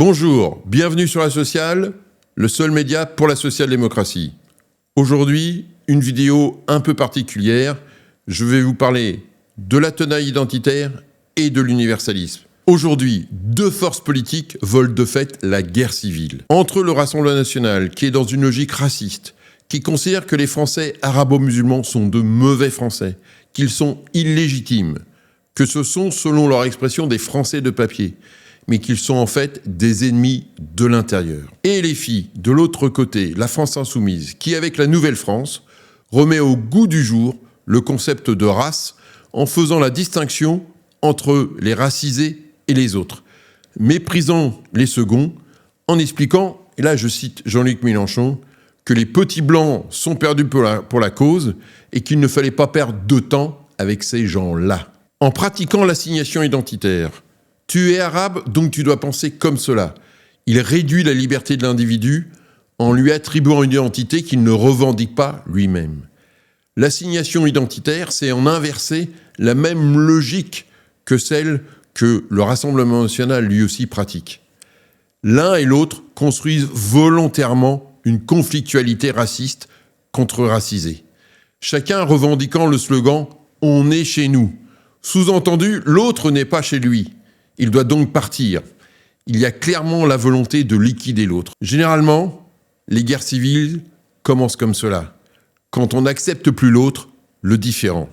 Bonjour, bienvenue sur La Sociale, le seul média pour la social-démocratie. Aujourd'hui, une vidéo un peu particulière. Je vais vous parler de la tenaille identitaire et de l'universalisme. Aujourd'hui, deux forces politiques volent de fait la guerre civile. Entre le Rassemblement national, qui est dans une logique raciste, qui considère que les Français arabo-musulmans sont de mauvais Français, qu'ils sont illégitimes, que ce sont, selon leur expression, des Français de papier, mais qu'ils sont en fait des ennemis de l'intérieur. Et les filles, de l'autre côté, la France insoumise, qui avec la Nouvelle France, remet au goût du jour le concept de race en faisant la distinction entre les racisés et les autres, méprisant les seconds, en expliquant, et là je cite Jean-Luc Mélenchon, que les petits blancs sont perdus pour la cause et qu'il ne fallait pas perdre de temps avec ces gens-là. En pratiquant l'assignation identitaire, tu es arabe, donc tu dois penser comme cela. Il réduit la liberté de l'individu en lui attribuant une identité qu'il ne revendique pas lui-même. L'assignation identitaire, c'est en inverser la même logique que celle que le Rassemblement national lui aussi pratique. L'un et l'autre construisent volontairement une conflictualité raciste contre racisés. Chacun revendiquant le slogan « On est chez nous ». Sous-entendu, l'autre n'est pas chez lui. Il doit donc partir. Il y a clairement la volonté de liquider l'autre. Généralement, les guerres civiles commencent comme cela. Quand on n'accepte plus l'autre, le différent.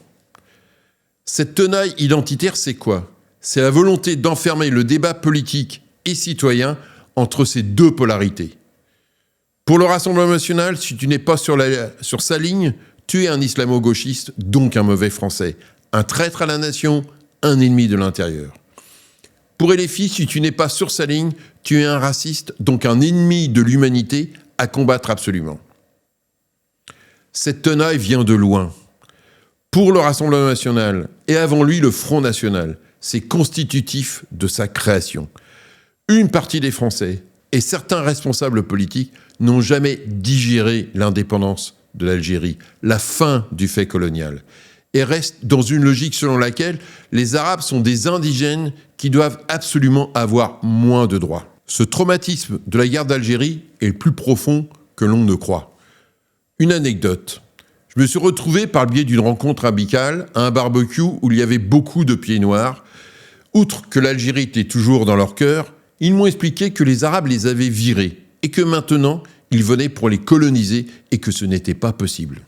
Cette tenaille identitaire, c'est quoi ? C'est la volonté d'enfermer le débat politique et citoyen entre ces deux polarités. Pour le Rassemblement national, si tu n'es pas sur sa ligne, tu es un islamo-gauchiste, donc un mauvais Français, un traître à la nation, un ennemi de l'intérieur. Pour LFI, si tu n'es pas sur sa ligne, tu es un raciste, donc un ennemi de l'humanité à combattre absolument. Cette tenaille vient de loin. Pour le Rassemblement national, et avant lui le Front national, c'est constitutif de sa création. Une partie des Français et certains responsables politiques n'ont jamais digéré l'indépendance de l'Algérie, la fin du fait colonial, et restent dans une logique selon laquelle les Arabes sont des indigènes qui doivent absolument avoir moins de droits. Ce traumatisme de la guerre d'Algérie est le plus profond que l'on ne croit. Une anecdote. Je me suis retrouvé par le biais d'une rencontre amicale à un barbecue où il y avait beaucoup de pieds noirs. Outre que l'Algérie était toujours dans leur cœur, ils m'ont expliqué que les Arabes les avaient virés et que maintenant, ils venaient pour les coloniser et que ce n'était pas possible.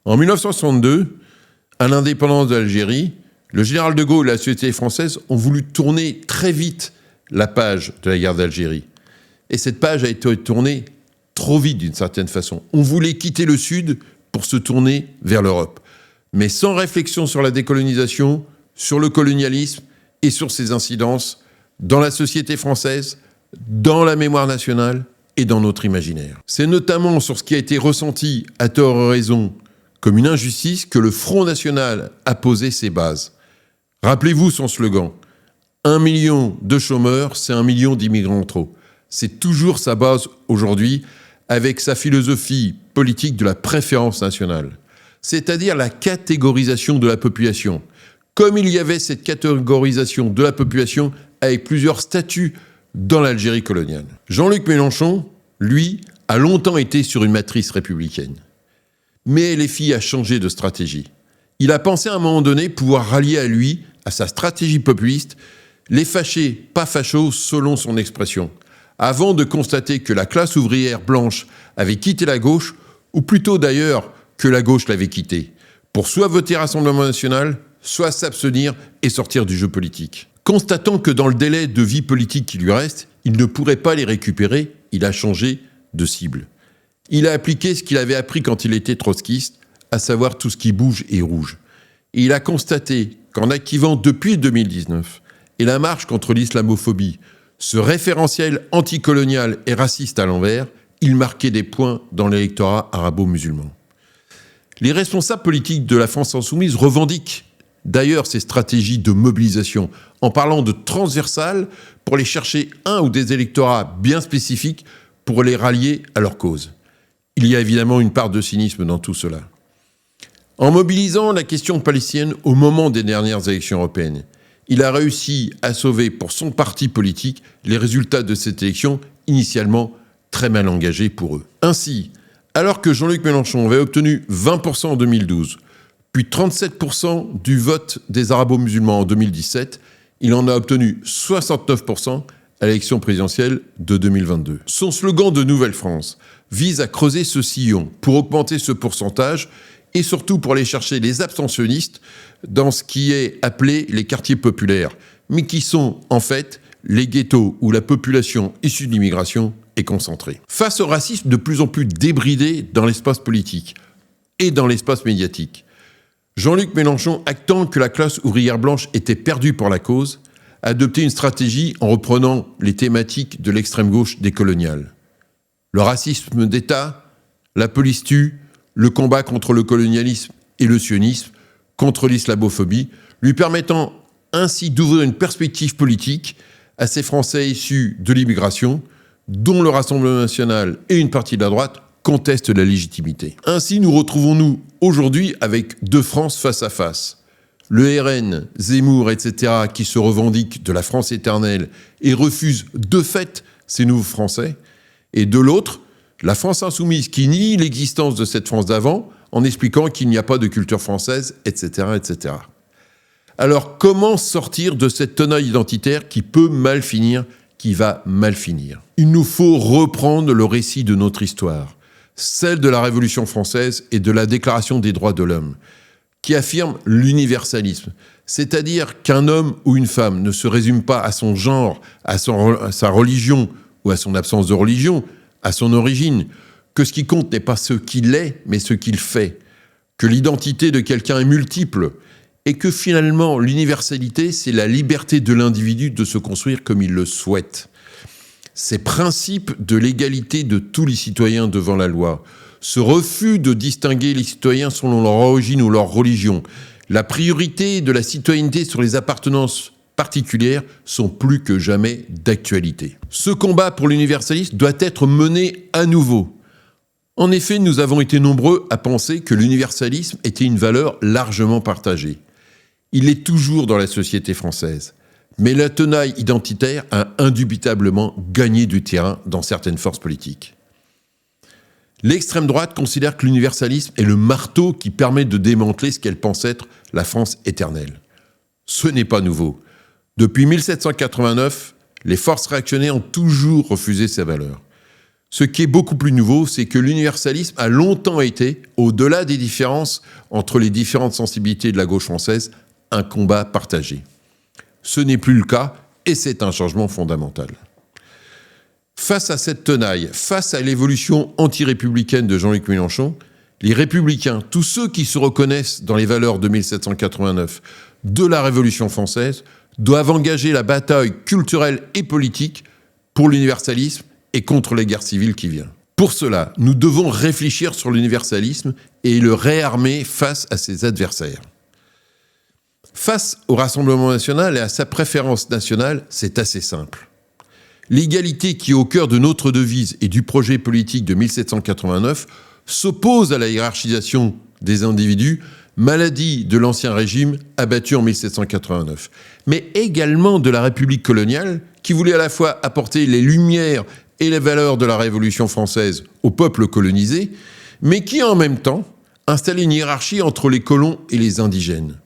En 1962, à l'indépendance de l'Algérie, le général de Gaulle et la société française ont voulu tourner très vite la page de la guerre d'Algérie. Et cette page a été tournée trop vite d'une certaine façon. On voulait quitter le Sud pour se tourner vers l'Europe, mais sans réflexion sur la décolonisation, sur le colonialisme et sur ses incidences dans la société française, dans la mémoire nationale et dans notre imaginaire. C'est notamment sur ce qui a été ressenti, à tort ou raison, comme une injustice que le Front national a posé ses bases. Rappelez-vous son slogan « 1 million de chômeurs, c'est 1 million d'immigrants en trop ». C'est toujours sa base aujourd'hui, avec sa philosophie politique de la préférence nationale, c'est-à-dire la catégorisation de la population. Comme il y avait cette catégorisation de la population avec plusieurs statuts dans l'Algérie coloniale. Jean-Luc Mélenchon, lui, a longtemps été sur une matrice républicaine. Mais LFI a changé de stratégie. Il a pensé à un moment donné pouvoir rallier à lui, à sa stratégie populiste, les fâchés, pas fachos, selon son expression, avant de constater que la classe ouvrière blanche avait quitté la gauche, ou plutôt d'ailleurs que la gauche l'avait quitté, pour soit voter Rassemblement national, soit s'abstenir et sortir du jeu politique. Constatant que dans le délai de vie politique qui lui reste, il ne pourrait pas les récupérer, il a changé de cible. Il a appliqué ce qu'il avait appris quand il était trotskiste, à savoir tout ce qui bouge est rouge. Et il a constaté qu'en activant depuis 2019 et la marche contre l'islamophobie, ce référentiel anticolonial et raciste à l'envers, il marquait des points dans l'électorat arabo-musulman. Les responsables politiques de la France insoumise revendiquent d'ailleurs ces stratégies de mobilisation en parlant de transversales pour aller chercher un ou des électorats bien spécifiques pour les rallier à leur cause. Il y a évidemment une part de cynisme dans tout cela. En mobilisant la question palestinienne au moment des dernières élections européennes, il a réussi à sauver pour son parti politique les résultats de cette élection initialement très mal engagés pour eux. Ainsi, alors que Jean-Luc Mélenchon avait obtenu 20% en 2012, puis 37% du vote des arabo-musulmans en 2017, il en a obtenu 69% à l'élection présidentielle de 2022. Son slogan de Nouvelle-France vise à creuser ce sillon pour augmenter ce pourcentage et surtout pour aller chercher les abstentionnistes dans ce qui est appelé les quartiers populaires, mais qui sont en fait les ghettos où la population issue de l'immigration est concentrée. Face au racisme de plus en plus débridé dans l'espace politique et dans l'espace médiatique, Jean-Luc Mélenchon, actant que la classe ouvrière blanche était perdue pour la cause, a adopté une stratégie en reprenant les thématiques de l'extrême gauche décoloniale. Le racisme d'État, la police tue, le combat contre le colonialisme et le sionisme, contre l'islamophobie, lui permettant ainsi d'ouvrir une perspective politique à ces Français issus de l'immigration, dont le Rassemblement national et une partie de la droite contestent la légitimité. Ainsi, nous retrouvons-nous aujourd'hui avec deux France face à face. Le RN, Zemmour, etc., qui se revendiquent de la France éternelle et refusent de fait ces nouveaux Français, et de l'autre, la France insoumise qui nie l'existence de cette France d'avant en expliquant qu'il n'y a pas de culture française, etc., etc. Alors, comment sortir de cette tenaille identitaire qui peut mal finir, qui va mal finir ? Il nous faut reprendre le récit de notre histoire, celle de la Révolution française et de la Déclaration des droits de l'homme, qui affirme l'universalisme, c'est-à-dire qu'un homme ou une femme ne se résume pas à son genre, à sa religion ou à son absence de religion, à son origine, que ce qui compte n'est pas ce qu'il est, mais ce qu'il fait, que l'identité de quelqu'un est multiple, et que finalement l'universalité, c'est la liberté de l'individu de se construire comme il le souhaite. Ces principes de l'égalité de tous les citoyens devant la loi, ce refus de distinguer les citoyens selon leur origine ou leur religion, la priorité de la citoyenneté sur les appartenances particulières sont plus que jamais d'actualité. Ce combat pour l'universalisme doit être mené à nouveau. En effet, nous avons été nombreux à penser que l'universalisme était une valeur largement partagée. Il est toujours dans la société française. Mais la tenaille identitaire a indubitablement gagné du terrain dans certaines forces politiques. L'extrême droite considère que l'universalisme est le marteau qui permet de démanteler ce qu'elle pense être la France éternelle. Ce n'est pas nouveau. Depuis 1789, les forces réactionnaires ont toujours refusé ces valeurs. Ce qui est beaucoup plus nouveau, c'est que l'universalisme a longtemps été, au-delà des différences entre les différentes sensibilités de la gauche française, un combat partagé. Ce n'est plus le cas et c'est un changement fondamental. Face à cette tenaille, face à l'évolution anti-républicaine de Jean-Luc Mélenchon, les républicains, tous ceux qui se reconnaissent dans les valeurs de 1789, de la Révolution française, doivent engager la bataille culturelle et politique pour l'universalisme et contre les guerres civiles qui viennent. Pour cela, nous devons réfléchir sur l'universalisme et le réarmer face à ses adversaires. Face au Rassemblement national et à sa préférence nationale, c'est assez simple. L'égalité qui est au cœur de notre devise et du projet politique de 1789 s'oppose à la hiérarchisation des individus, maladie de l'ancien régime abattu en 1789, mais également de la République coloniale qui voulait à la fois apporter les lumières et les valeurs de la Révolution française au peuple colonisé, mais qui en même temps installait une hiérarchie entre les colons et les indigènes.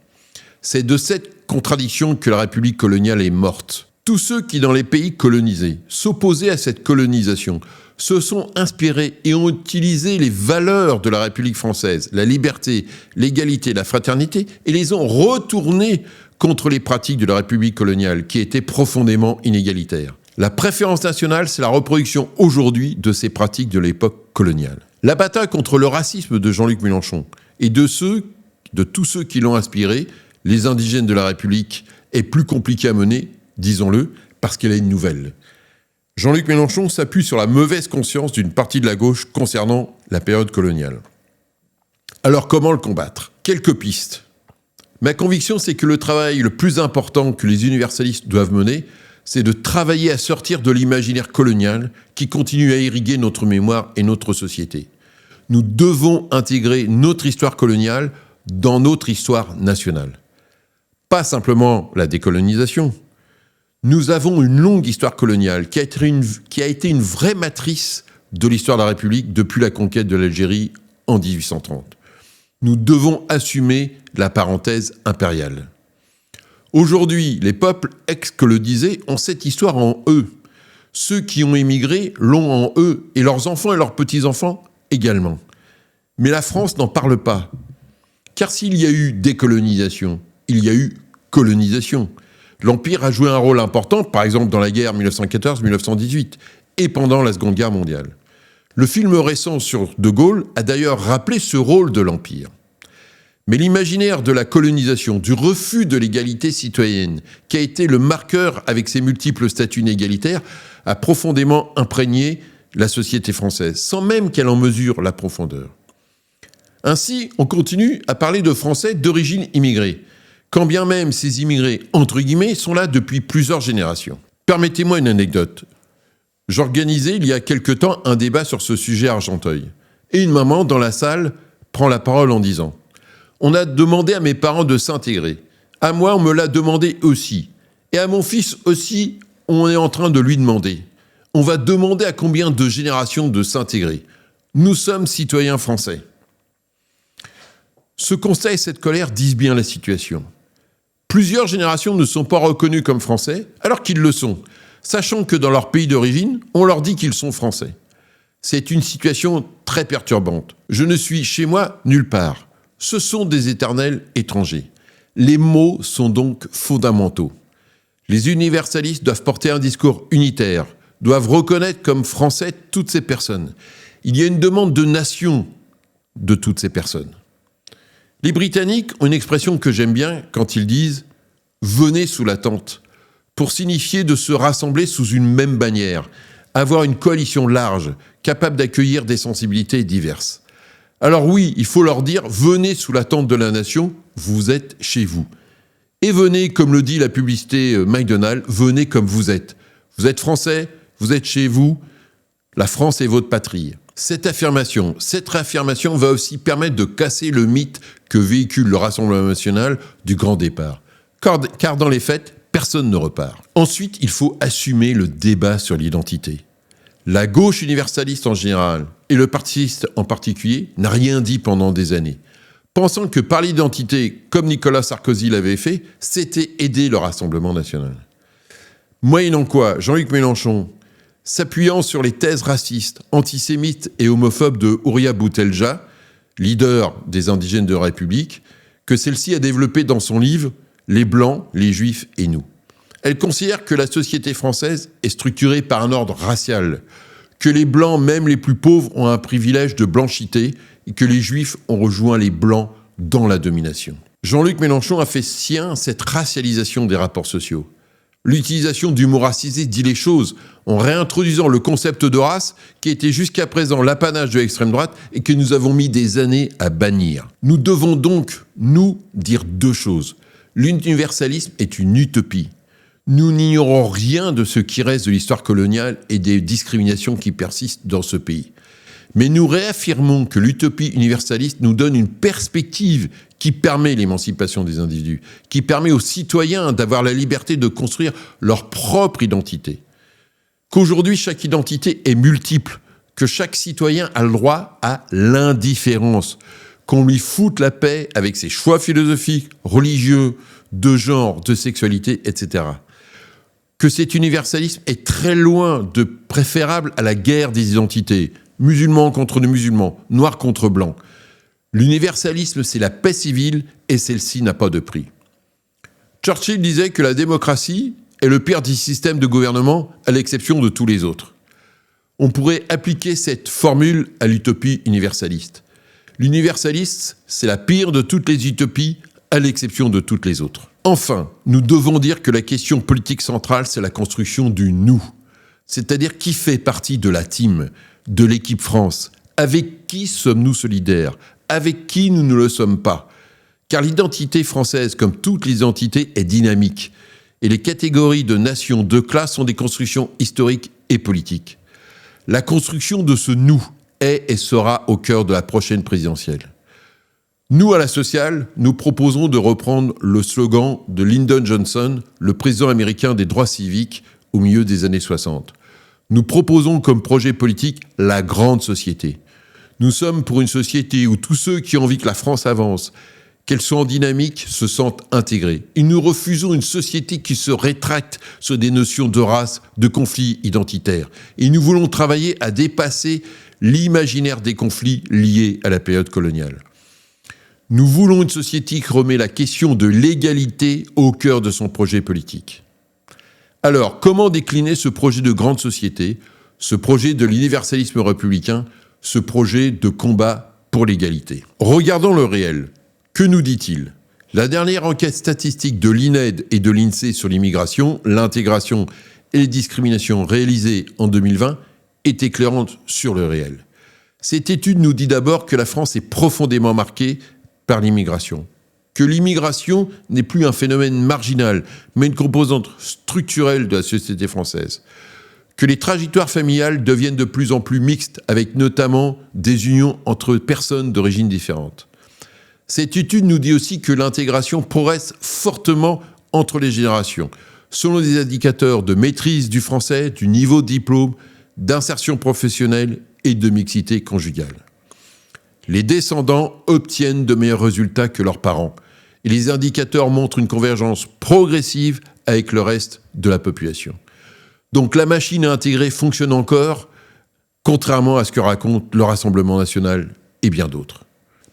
C'est de cette contradiction que la République coloniale est morte. Tous ceux qui, dans les pays colonisés, s'opposaient à cette colonisation, se sont inspirés et ont utilisé les valeurs de la République française, la liberté, l'égalité, la fraternité, et les ont retournées contre les pratiques de la République coloniale, qui étaient profondément inégalitaires. La préférence nationale, c'est la reproduction aujourd'hui de ces pratiques de l'époque coloniale. La bataille contre le racisme de Jean-Luc Mélenchon et de tous ceux qui l'ont inspiré, les indigènes de la République, est plus compliquée à mener, disons-le, parce qu'elle est une nouvelle. Jean-Luc Mélenchon s'appuie sur la mauvaise conscience d'une partie de la gauche concernant la période coloniale. Alors comment le combattre ? Quelques pistes. Ma conviction, c'est que le travail le plus important que les universalistes doivent mener, c'est de travailler à sortir de l'imaginaire colonial qui continue à irriguer notre mémoire et notre société. Nous devons intégrer notre histoire coloniale dans notre histoire nationale. Pas simplement la décolonisation. Nous avons une longue histoire coloniale qui a été une vraie matrice de l'histoire de la République depuis la conquête de l'Algérie en 1830. Nous devons assumer la parenthèse impériale. Aujourd'hui, les peuples ex-colonisés ont cette histoire en eux. Ceux qui ont émigré l'ont en eux, et leurs enfants et leurs petits-enfants également. Mais la France n'en parle pas. Car s'il y a eu décolonisation, il y a eu colonisation. L'Empire a joué un rôle important, par exemple dans la guerre 1914-1918 et pendant la Seconde Guerre mondiale. Le film récent sur De Gaulle a d'ailleurs rappelé ce rôle de l'Empire. Mais l'imaginaire de la colonisation, du refus de l'égalité citoyenne, qui a été le marqueur avec ses multiples statuts inégalitaires, a profondément imprégné la société française, sans même qu'elle en mesure la profondeur. Ainsi, on continue à parler de Français d'origine immigrée, quand bien même ces immigrés, entre guillemets, sont là depuis plusieurs générations. Permettez-moi une anecdote. J'organisais il y a quelque temps un débat sur ce sujet à Argenteuil. Et une maman dans la salle prend la parole en disant « On a demandé à mes parents de s'intégrer. À moi, on me l'a demandé aussi. Et à mon fils aussi, on est en train de lui demander. On va demander à combien de générations de s'intégrer. Nous sommes citoyens français. » Ce constat et cette colère disent bien la situation. Plusieurs générations ne sont pas reconnues comme français, alors qu'ils le sont, sachant que dans leur pays d'origine, on leur dit qu'ils sont français. C'est une situation très perturbante. Je ne suis chez moi nulle part. Ce sont des éternels étrangers. Les mots sont donc fondamentaux. Les universalistes doivent porter un discours unitaire, doivent reconnaître comme français toutes ces personnes. Il y a une demande de nation de toutes ces personnes. Les Britanniques ont une expression que j'aime bien quand ils disent « venez sous la tente » pour signifier de se rassembler sous une même bannière, avoir une coalition large, capable d'accueillir des sensibilités diverses. Alors oui, il faut leur dire « venez sous la tente de la nation, vous êtes chez vous ». Et venez, comme le dit la publicité McDonald's, venez comme vous êtes. Vous êtes français, vous êtes chez vous, la France est votre patrie. Cette réaffirmation va aussi permettre de casser le mythe que véhicule le Rassemblement national du grand départ. Car dans les faits, personne ne repart. Ensuite, il faut assumer le débat sur l'identité. La gauche universaliste en général, et le particiste en particulier, n'a rien dit pendant des années, pensant que par l'identité, comme Nicolas Sarkozy l'avait fait, c'était aider le Rassemblement national. Moyennant quoi, Jean-Luc Mélenchon, s'appuyant sur les thèses racistes, antisémites et homophobes de Houria Boutelja, leader des indigènes de la République, que celle-ci a développé dans son livre « Les Blancs, les Juifs et nous ». Elle considère que la société française est structurée par un ordre racial, que les Blancs, même les plus pauvres, ont un privilège de blanchité et que les Juifs ont rejoint les Blancs dans la domination. Jean-Luc Mélenchon a fait sien cette racialisation des rapports sociaux. L'utilisation du mot racisé dit les choses en réintroduisant le concept de race qui était jusqu'à présent l'apanage de l'extrême droite et que nous avons mis des années à bannir. Nous devons donc, nous, dire deux choses. L'universalisme est une utopie. Nous n'ignorons rien de ce qui reste de l'histoire coloniale et des discriminations qui persistent dans ce pays. Mais nous réaffirmons que l'utopie universaliste nous donne une perspective qui permet l'émancipation des individus, qui permet aux citoyens d'avoir la liberté de construire leur propre identité. Qu'aujourd'hui, chaque identité est multiple, que chaque citoyen a le droit à l'indifférence, qu'on lui foute la paix avec ses choix philosophiques, religieux, de genre, de sexualité, etc. Que cet universalisme est très loin de préférable à la guerre des identités, musulmans contre les musulmans, noirs contre blancs. L'universalisme, c'est la paix civile et celle-ci n'a pas de prix. Churchill disait que la démocratie est le pire des systèmes de gouvernement à l'exception de tous les autres. On pourrait appliquer cette formule à l'utopie universaliste. L'universaliste, c'est la pire de toutes les utopies à l'exception de toutes les autres. Enfin, nous devons dire que la question politique centrale, c'est la construction du « nous ». C'est-à-dire qui fait partie de la team, de l'équipe France. Avec qui sommes-nous solidaires? Avec qui nous ne le sommes pas? Car l'identité française, comme toutes les identités, est dynamique. Et les catégories de nations, de classes sont des constructions historiques et politiques. La construction de ce « nous » est et sera au cœur de la prochaine présidentielle. Nous, à la sociale, nous proposons de reprendre le slogan de Lyndon Johnson, le président américain des droits civiques au milieu des années 60. Nous proposons comme projet politique la grande société. Nous sommes pour une société où tous ceux qui ont envie que la France avance, qu'elle soit en dynamique, se sentent intégrés. Et nous refusons une société qui se rétracte sur des notions de race, de conflits identitaires. Et nous voulons travailler à dépasser l'imaginaire des conflits liés à la période coloniale. Nous voulons une société qui remet la question de l'égalité au cœur de son projet politique. Alors, comment décliner ce projet de grande société, ce projet de l'universalisme républicain, ce projet de combat pour l'égalité? Regardons le réel. Que nous dit-il? La dernière enquête statistique de l'INED et de l'INSEE sur l'immigration, l'intégration et les discriminations réalisée en 2020 est éclairante sur le réel. Cette étude nous dit d'abord que la France est profondément marquée par l'immigration, que l'immigration n'est plus un phénomène marginal, mais une composante structurelle de la société française, que les trajectoires familiales deviennent de plus en plus mixtes, avec notamment des unions entre personnes d'origines différentes. Cette étude nous dit aussi que l'intégration progresse fortement entre les générations, selon des indicateurs de maîtrise du français, du niveau de diplôme, d'insertion professionnelle et de mixité conjugale. Les descendants obtiennent de meilleurs résultats que leurs parents, et les indicateurs montrent une convergence progressive avec le reste de la population. Donc la machine à intégrer fonctionne encore, contrairement à ce que raconte le Rassemblement national et bien d'autres.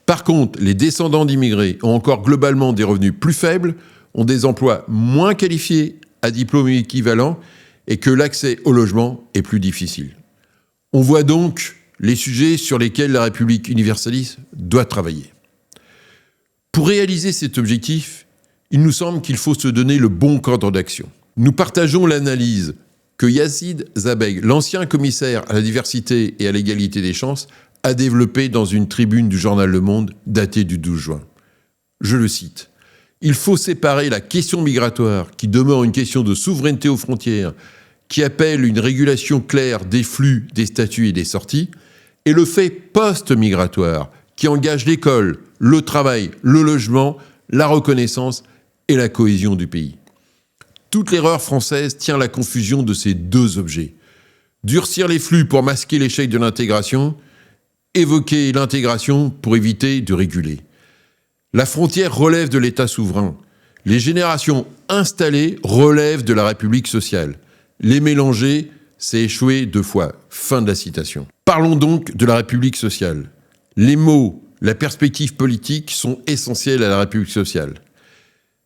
Par contre, les descendants d'immigrés ont encore globalement des revenus plus faibles, ont des emplois moins qualifiés à diplôme équivalent et que l'accès au logement est plus difficile. On voit donc les sujets sur lesquels la République universaliste doit travailler. Pour réaliser cet objectif, il nous semble qu'il faut se donner le bon cadre d'action. Nous partageons l'analyse que Yazid Zabeg, l'ancien commissaire à la diversité et à l'égalité des chances, a développé dans une tribune du journal Le Monde datée du 12 juin. Je le cite. « Il faut séparer la question migratoire, qui demeure une question de souveraineté aux frontières, qui appelle une régulation claire des flux, des statuts et des sorties, et le fait post-migratoire, qui engage l'école, le travail, le logement, la reconnaissance et la cohésion du pays. Toute l'erreur française tient à la confusion de ces deux objets. Durcir les flux pour masquer l'échec de l'intégration, évoquer l'intégration pour éviter de réguler. La frontière relève de l'État souverain. Les générations installées relèvent de la République sociale. Les mélanger, c'est échouer 2 fois. » Fin de la citation. Parlons donc de la République sociale. Les mots, la perspective politique sont essentiels à la République sociale.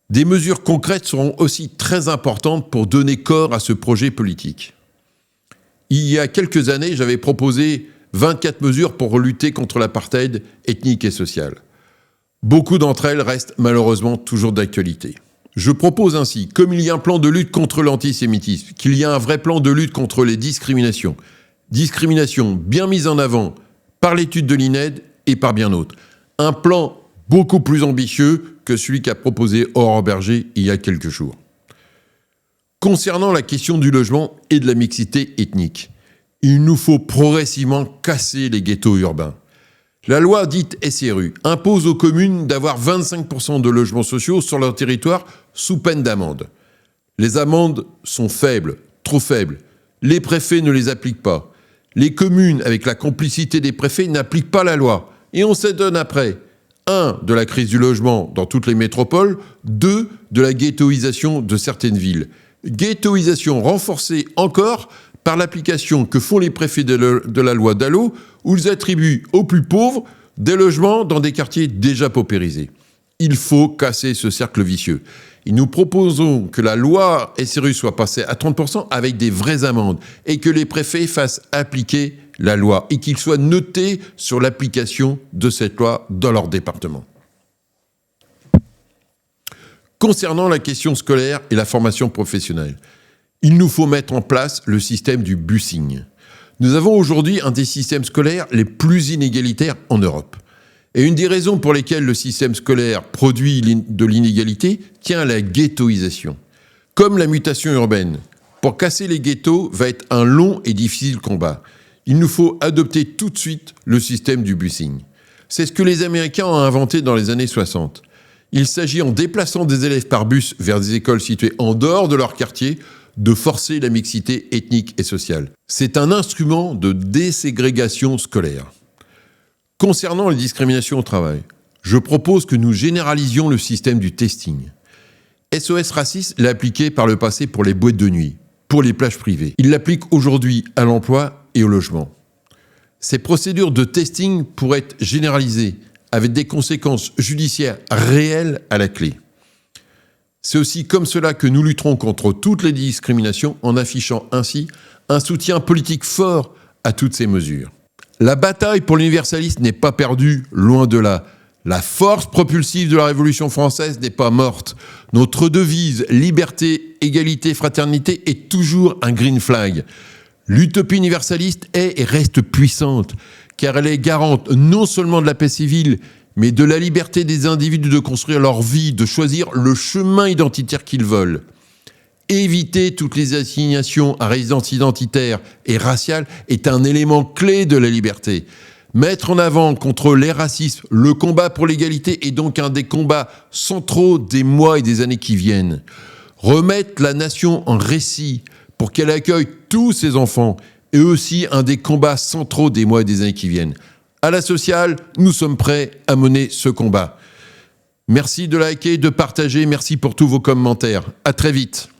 Des mesures concrètes seront aussi très importantes pour donner corps à ce projet politique. Il y a quelques années, j'avais proposé 24 mesures pour lutter contre l'apartheid ethnique et social. Beaucoup d'entre elles restent malheureusement toujours d'actualité. Je propose ainsi, comme il y a un plan de lutte contre l'antisémitisme, qu'il y a un vrai plan de lutte contre les discriminations. Discriminations bien mises en avant par l'étude de l'INED et par bien d'autres. Un plan beaucoup plus ambitieux que celui qu'a proposé Aurore Bergé il y a quelques jours. Concernant la question du logement et de la mixité ethnique, il nous faut progressivement casser les ghettos urbains. La loi dite SRU impose aux communes d'avoir 25% de logements sociaux sur leur territoire sous peine d'amende. Les amendes sont faibles, trop faibles. Les préfets ne les appliquent pas. Les communes, avec la complicité des préfets, n'appliquent pas la loi. Et on s'étonne après, 1, de la crise du logement dans toutes les métropoles, 2, de la ghettoisation de certaines villes. Ghettoisation renforcée encore par l'application que font les préfets de la loi Dallot, où ils attribuent aux plus pauvres des logements dans des quartiers déjà paupérisés. Il faut casser ce cercle vicieux. Et nous proposons que la loi SRU soit passée à 30% avec des vraies amendes et que les préfets fassent appliquer la loi et qu'ils soient notés sur l'application de cette loi dans leur département. Concernant la question scolaire et la formation professionnelle, il nous faut mettre en place le système du busing. Nous avons aujourd'hui un des systèmes scolaires les plus inégalitaires en Europe. Et une des raisons pour lesquelles le système scolaire produit de l'inégalité tient à la ghettoisation. Comme la mutation urbaine, pour casser les ghettos va être un long et difficile combat. Il nous faut adopter tout de suite le système du busing. C'est ce que les Américains ont inventé dans les années 60. Il s'agit, en déplaçant des élèves par bus vers des écoles situées en dehors de leur quartier, de forcer la mixité ethnique et sociale. C'est un instrument de déségrégation scolaire. Concernant les discriminations au travail, je propose que nous généralisions le système du testing. SOS Racisme l'a appliqué par le passé pour les boîtes de nuit, pour les plages privées. Il l'applique aujourd'hui à l'emploi et au logement. Ces procédures de testing pourraient être généralisées avec des conséquences judiciaires réelles à la clé. C'est aussi comme cela que nous lutterons contre toutes les discriminations en affichant ainsi un soutien politique fort à toutes ces mesures. La bataille pour l'universalisme n'est pas perdue, loin de là. La force propulsive de la Révolution française n'est pas morte. Notre devise « Liberté, égalité, fraternité » est toujours un green flag. L'utopie universaliste est et reste puissante, car elle est garante non seulement de la paix civile, mais de la liberté des individus de construire leur vie, de choisir le chemin identitaire qu'ils veulent. Éviter toutes les assignations à résidence identitaire et raciale est un élément clé de la liberté. Mettre en avant contre les racismes le combat pour l'égalité est donc un des combats centraux des mois et des années qui viennent. Remettre la nation en récit pour qu'elle accueille tous ses enfants est aussi un des combats centraux des mois et des années qui viennent. À la sociale, nous sommes prêts à mener ce combat. Merci de liker, de partager, merci pour tous vos commentaires. À très vite.